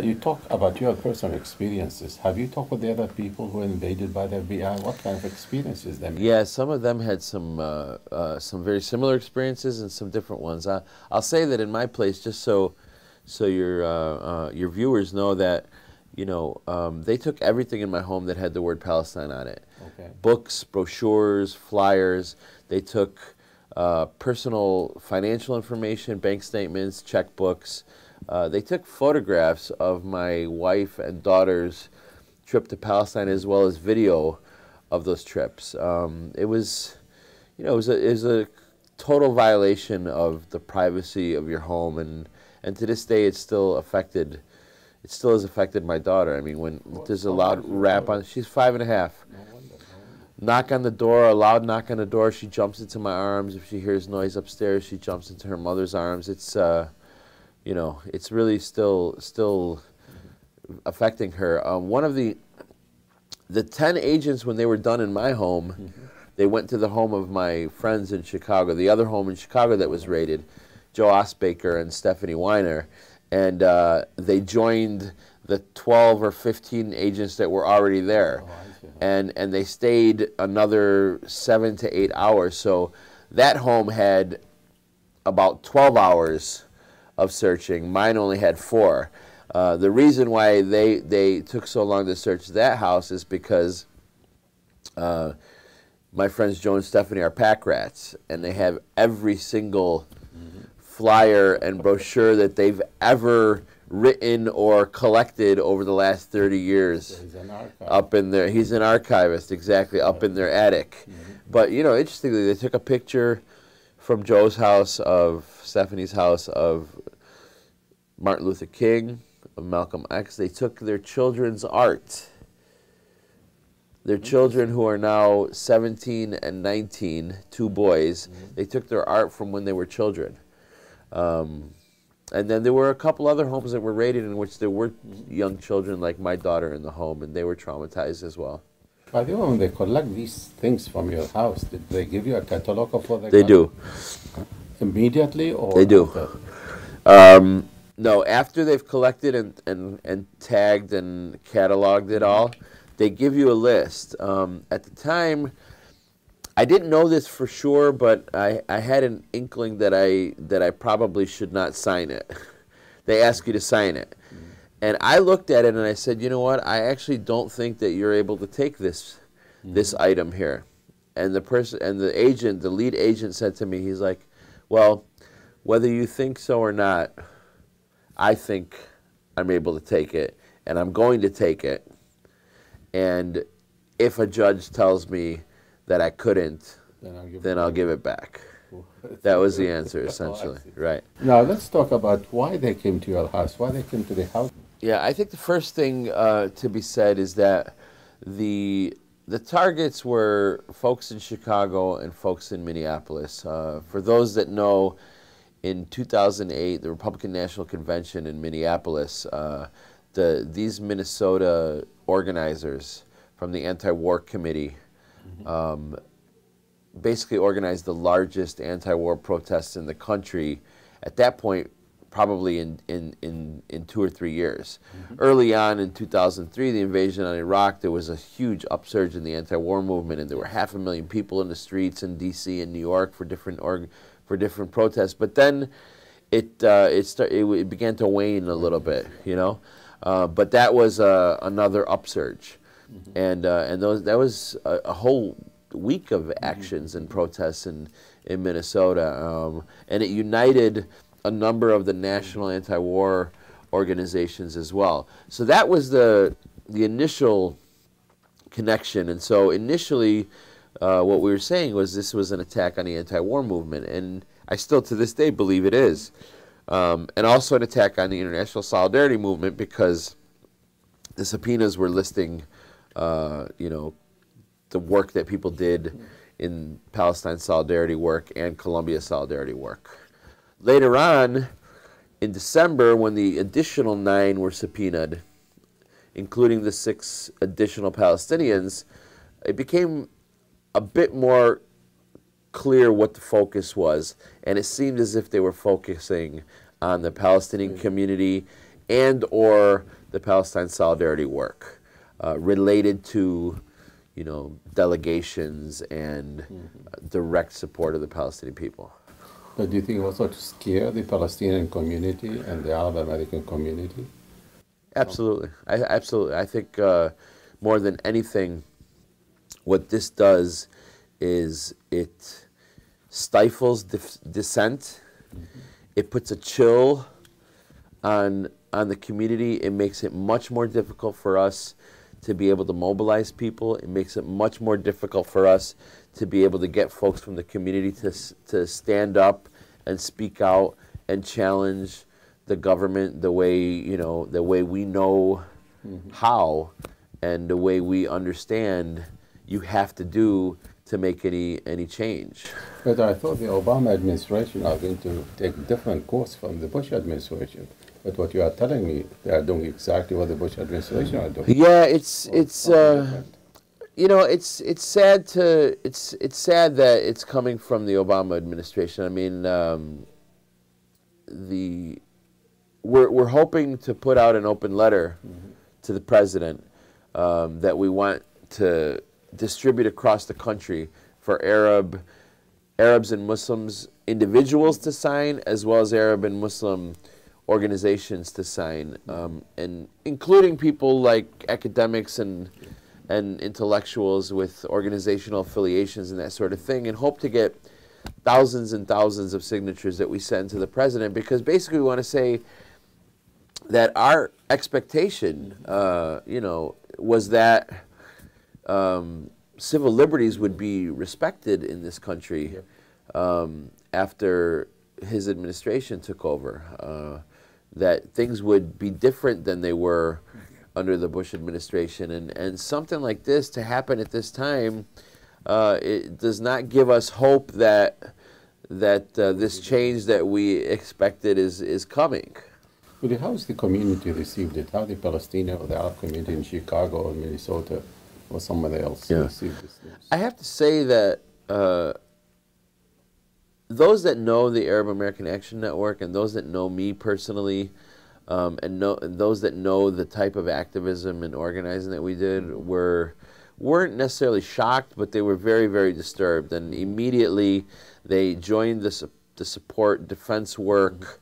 You talk about your personal experiences. Have you talked with the other people who were invaded by the FBI? What kind of experiences they made? Yeah, some of them had some very similar experiences and some different ones. I'll say that in my place, just so your viewers know that, you know, they took everything in my home that had the word Palestine on it. Okay. Books, brochures, flyers. They took personal financial information, bank statements, checkbooks. They took photographs of my wife and daughter's trip to Palestine, as well as video of those trips. It was, you know, it was a total violation of the privacy of your home, and to this day, it's still affected. It still has affected my daughter. I mean, when there's a loud rap on, she's 5.5. No wonder, no wonder. Knock on the door, a loud knock on the door, she jumps into my arms. If she hears noise upstairs, she jumps into her mother's arms. It's, you know, it's really still affecting her. One of the 10 agents, when they were done in my home, they went to the home of my friends in Chicago, the other home in Chicago that was raided, Joe Osbaker and Stephanie Weiner, and they joined the 12 or 15 agents that were already there. Oh, I see. And they stayed another 7 to 8 hours. So that home had about 12 hours of searching. Mine only had 4. The reason why they took so long to search that house is because my friends Joe and Stephanie are pack rats, and they have every single flyer and brochure that they've ever written or collected over the last 30 years. So he's an archivist. Up in there. He's an archivist, exactly, up in their attic. But, you know, interestingly, they took a picture from Joe's house, of Stephanie's house, of Martin Luther King, of Malcolm X. They took their children's art. Their children, who are now 17 and 19, 2 boys, they took their art from when they were children. And then there were a couple other homes that were raided in which there were young children, like my daughter, in the home, and they were traumatized as well. By the way, when they collect these things from your house, did they give you a catalog of what They do. Immediately, or They do. after? No, after they've collected and tagged and cataloged it all, they give you a list. At the time, I didn't know this for sure, but I had an inkling that I probably should not sign it. They ask you to sign it. And I looked at it and I said, you know what, I actually don't think that you're able to take this item here. And the person, and the agent, the lead agent, said to me, he's like, well, whether you think so or not, I think I'm able to take it, and I'm going to take it. And if a judge tells me that I couldn't, then I'll give it back. That was the answer, essentially. Right. Now let's talk about why they came to your house. Why they came to the house? Yeah, I think the first thing to be said is that the targets were folks in Chicago and folks in Minneapolis. For those that know, in 2008, the Republican National Convention in Minneapolis, these Minnesota organizers from the Anti-War Committee basically organized the largest anti-war protests in the country at that point, probably in 2 or 3 years. Early on in 2003, the invasion on Iraq, there was a huge upsurge in the anti-war movement, and there were 500,000 people in the streets in D.C. and New York for different protests. But then it began to wane a little bit, you know. But that was another upsurge, and that was a whole week of actions and protests in Minnesota, and it united a number of the national anti-war organizations as well. So that was the initial connection. And so initially, what we were saying was this was an attack on the anti-war movement, and I still to this day believe it is, and also an attack on the international solidarity movement, because the subpoenas were listing, you know, the work that people did in Palestine solidarity work and Colombia solidarity work. Later on, in December, when the additional 9 were subpoenaed, including the 6 additional Palestinians, it became a bit more clear what the focus was, and it seemed as if they were focusing on the Palestinian community and or the Palestine Solidarity work related to, you know, delegations and direct support of the Palestinian people. But do you think also to scare the Palestinian community and the Arab American community? Absolutely. Absolutely. I think more than anything, what this does is it stifles dissent. It puts a chill on the community. It makes it much more difficult for us to be able to mobilize people. It makes it much more difficult for us to be able to get folks from the community to stand up and speak out and challenge the government the way, you know, the way we know how and the way we understand you have to do to make any change. But I thought the Obama administration are going to take a different course from the Bush administration. But what you are telling me, they are doing exactly what the Bush administration are doing. Yeah, it's you know, it's sad that it's coming from the Obama administration. I mean, we're hoping to put out an open letter to the president that we want to distribute across the country for Arabs and Muslims, individuals to sign, as well as Arab and Muslim organizations to sign, and including people like academics and intellectuals with organizational affiliations and that sort of thing, and hope to get thousands and thousands of signatures that we send to the president, because basically we want to say that our expectation, you know, was that civil liberties would be respected in this country after his administration took over, that things would be different than they were under the Bush administration, and something like this to happen at this time, it does not give us hope that this change that we expected is coming. But how has the community received it? How the Palestinian or the Arab community in Chicago or Minnesota or somewhere else received this news? I have to say that those that know the Arab American Action Network and those that know me personally, and those that know the type of activism and organizing that we did weren't necessarily shocked, but they were very, very disturbed. And immediately they joined the support defense work.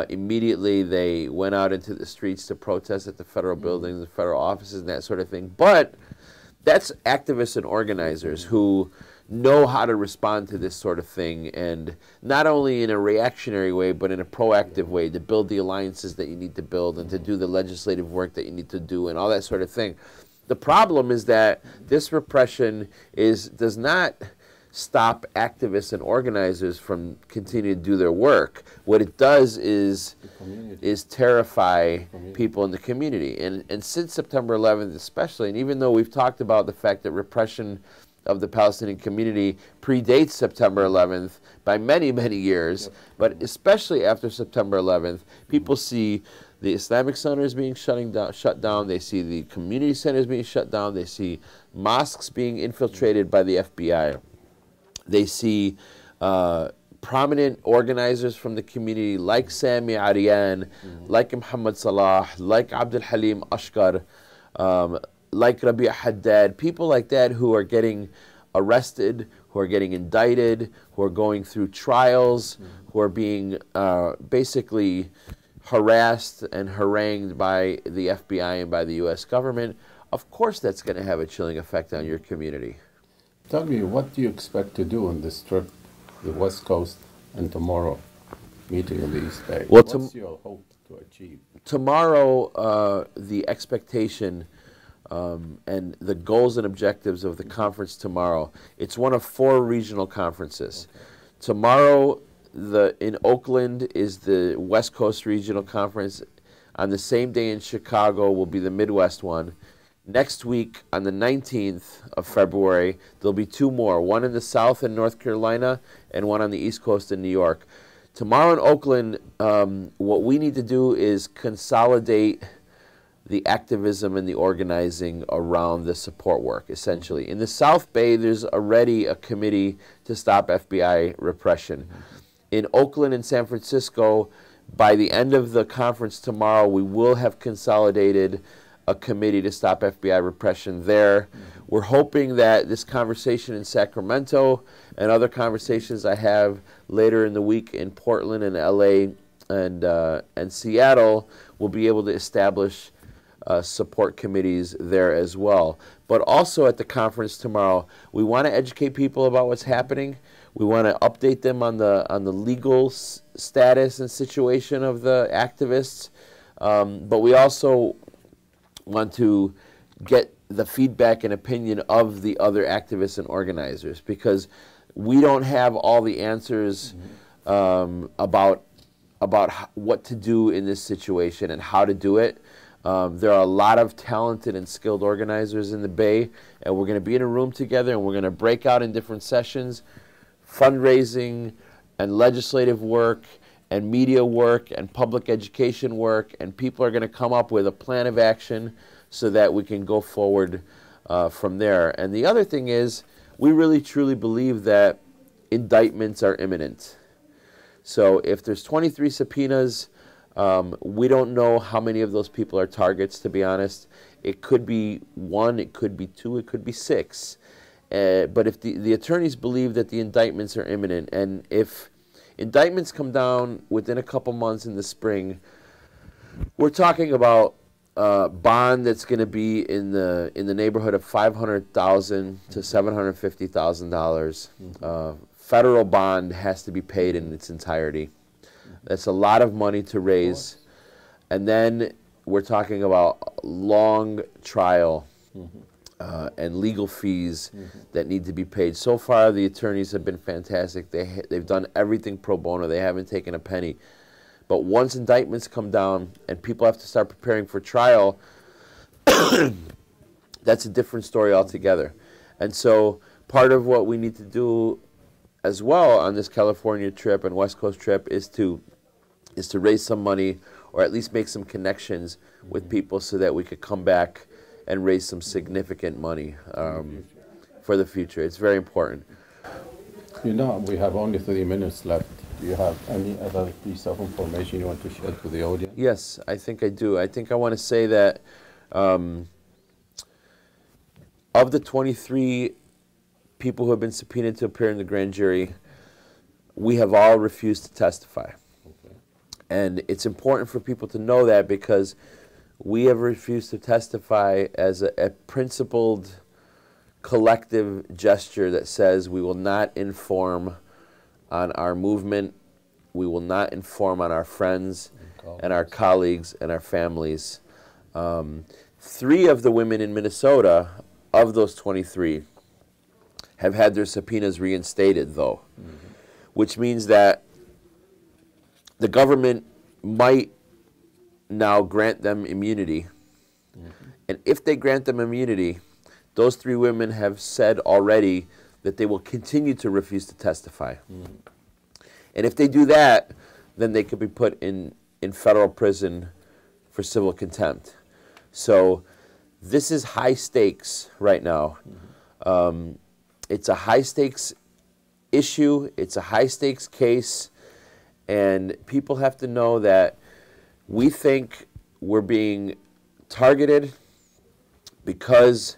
Immediately they went out into the streets to protest at the federal buildings, the federal offices, and that sort of thing. But that's activists and organizers who know how to respond to this sort of thing, and not only in a reactionary way, but in a proactive way, to build the alliances that you need to build and to do the legislative work that you need to do and all that sort of thing. The problem is that this repression does not stop activists and organizers from continuing to do their work. What it does is terrify people in the community. And since September 11th especially, and even though we've talked about the fact that repression of the Palestinian community predates September 11th by many, many years, but especially after September 11th, people see the Islamic centers being shut down, they see the community centers being shut down, they see mosques being infiltrated by the FBI. They see prominent organizers from the community like Sami Arian, like Muhammad Salah, like Abdul Halim Ashkar, like Rabi' Haddad, people like that who are getting arrested, who are getting indicted, who are going through trials, who are being basically harassed and harangued by the FBI and by the U.S. government. Of course that's going to have a chilling effect on your community. Tell me, what do you expect to do on this trip, the West Coast, and tomorrow, meeting in the East Bay? Well, what's your hope to achieve? Tomorrow, the expectation and the goals and objectives of the conference tomorrow, it's one of 4 regional conferences. Okay. Tomorrow, in Oakland is the West Coast Regional Conference. On the same day in Chicago will be the Midwest one. Next week, on the 19th of February, there'll be 2 more, one in the South in North Carolina and one on the East Coast in New York. Tomorrow in Oakland, what we need to do is consolidate the activism and the organizing around the support work, essentially. In the South Bay, there's already a committee to stop FBI repression. In Oakland and San Francisco, By the end of the conference tomorrow, we will have consolidated a committee to stop FBI repression there. We're hoping that this conversation in Sacramento and other conversations I have later in the week in Portland and LA and Seattle will be able to establish support committees there as well. But also at the conference tomorrow, we want to educate people about what's happening. We want to update them on the legal status and situation of the activists. But we also want to get the feedback and opinion of the other activists and organizers, because we don't have all the answers about what to do in this situation and how to do it. There are a lot of talented and skilled organizers in the Bay, and we're going to be in a room together, and we're going to break out in different sessions, fundraising and legislative work and media work and public education work, and people are going to come up with a plan of action so that we can go forward from there. And the other thing is, we really truly believe that indictments are imminent. So if there's 23 subpoenas, we don't know how many of those people are targets, to be honest. It could be 1, it could be 2, it could be 6. But if the attorneys believe that the indictments are imminent, and if indictments come down within a couple months in the spring, we're talking about bond that's going to be in the neighborhood of $500,000 to $750,000. Federal bond has to be paid in its entirety. That's a lot of money to raise. And then we're talking about long trial and legal fees that need to be paid. So far, the attorneys have been fantastic. They've done everything pro bono. They haven't taken a penny. But once indictments come down and people have to start preparing for trial, that's a different story altogether. And so part of what we need to do as well on this California trip and West Coast trip is to raise some money, or at least make some connections with people so that we could come back and raise some significant money for the future. It's very important. You know, we have only 3 minutes left. Do you have any other piece of information you want to share to the audience? Yes, I think I do. I think I want to say that of the 23 people who have been subpoenaed to appear in the grand jury, we have all refused to testify. Okay. And it's important for people to know that, because we have refused to testify as a principled collective gesture that says we will not inform on our movement, we will not inform on our friends and our colleagues and our families. 3 of the women in Minnesota, of those 23, have had their subpoenas reinstated, though, which means that the government might now grant them immunity. And if they grant them immunity, those 3 women have said already that they will continue to refuse to testify. And if they do that, then they could be put in federal prison for civil contempt. So this is high stakes right now. It's a high stakes issue. It's a high stakes case. And people have to know that we think we're being targeted because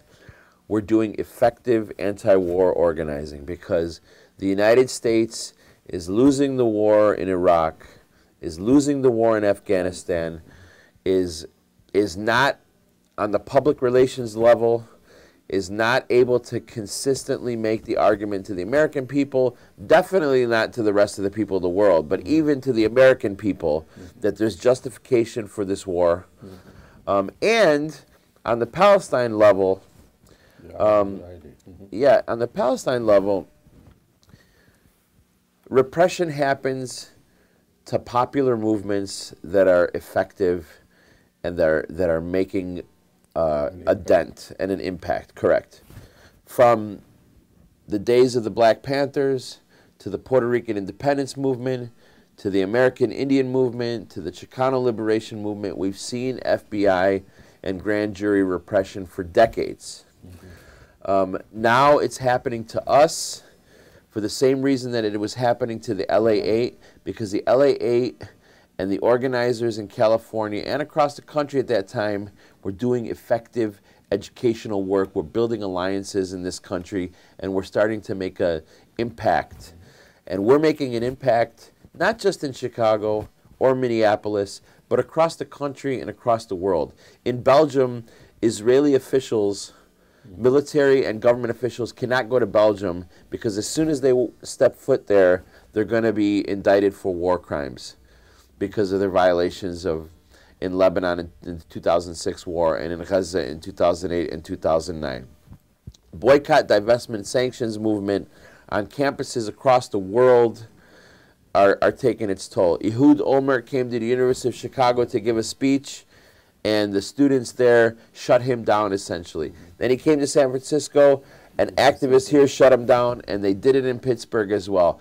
we're doing effective anti-war organizing, because the United States is losing the war in Iraq, is losing the war in Afghanistan, is not on the public relations level, is not able to consistently make the argument to the American people, definitely not to the rest of the people of the world, but even to the American people, that there's justification for this war. And on the Palestine level, on the Palestine level, repression happens to popular movements that are effective and that are making a dent and an impact, correct. From the days of the Black Panthers, to the Puerto Rican independence movement, to the American Indian movement, to the Chicano liberation movement, we've seen FBI and grand jury repression for decades. Now it's happening to us for the same reason that it was happening to the LA 8, because the LA 8 And the organizers in California and across the country at that time were doing effective educational work. We're building alliances in this country, and we're starting to make an impact. And we're making an impact not just in Chicago or Minneapolis, but across the country and across the world. In Belgium, Israeli officials, military and government officials cannot go to Belgium because as soon as they step foot there, they're going to be indicted for war crimes because of their violations in Lebanon in the 2006 war and in Gaza in 2008 and 2009. Boycott, divestment, sanctions movement on campuses across the world are taking its toll. Ehud Olmert came to the University of Chicago to give a speech, and the students there shut him down essentially. Then he came to San Francisco, and activists here shut him down, and they did it in Pittsburgh as well.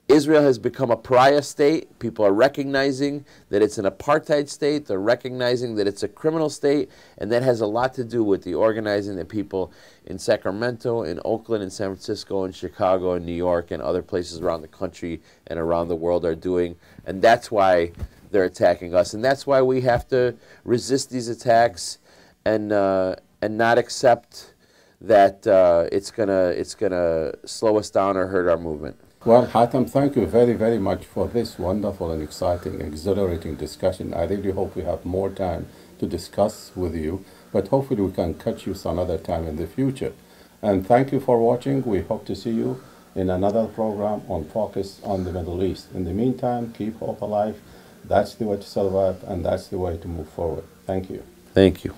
Israel has become a pariah state. People are recognizing that it's an apartheid state. They're recognizing that it's a criminal state, and that has a lot to do with the organizing that people in Sacramento, in Oakland, in San Francisco, in Chicago, in New York, and other places around the country and around the world are doing. And that's why they're attacking us, and that's why we have to resist these attacks and not accept that it's gonna slow us down or hurt our movement. Well, Hatem, thank you very, very much for this wonderful and exciting, exhilarating discussion. I really hope we have more time to discuss with you, but hopefully we can catch you some other time in the future. And thank you for watching. We hope to see you in another program on Focus on the Middle East. In the meantime, keep hope alive. That's the way to survive, and that's the way to move forward. Thank you. Thank you.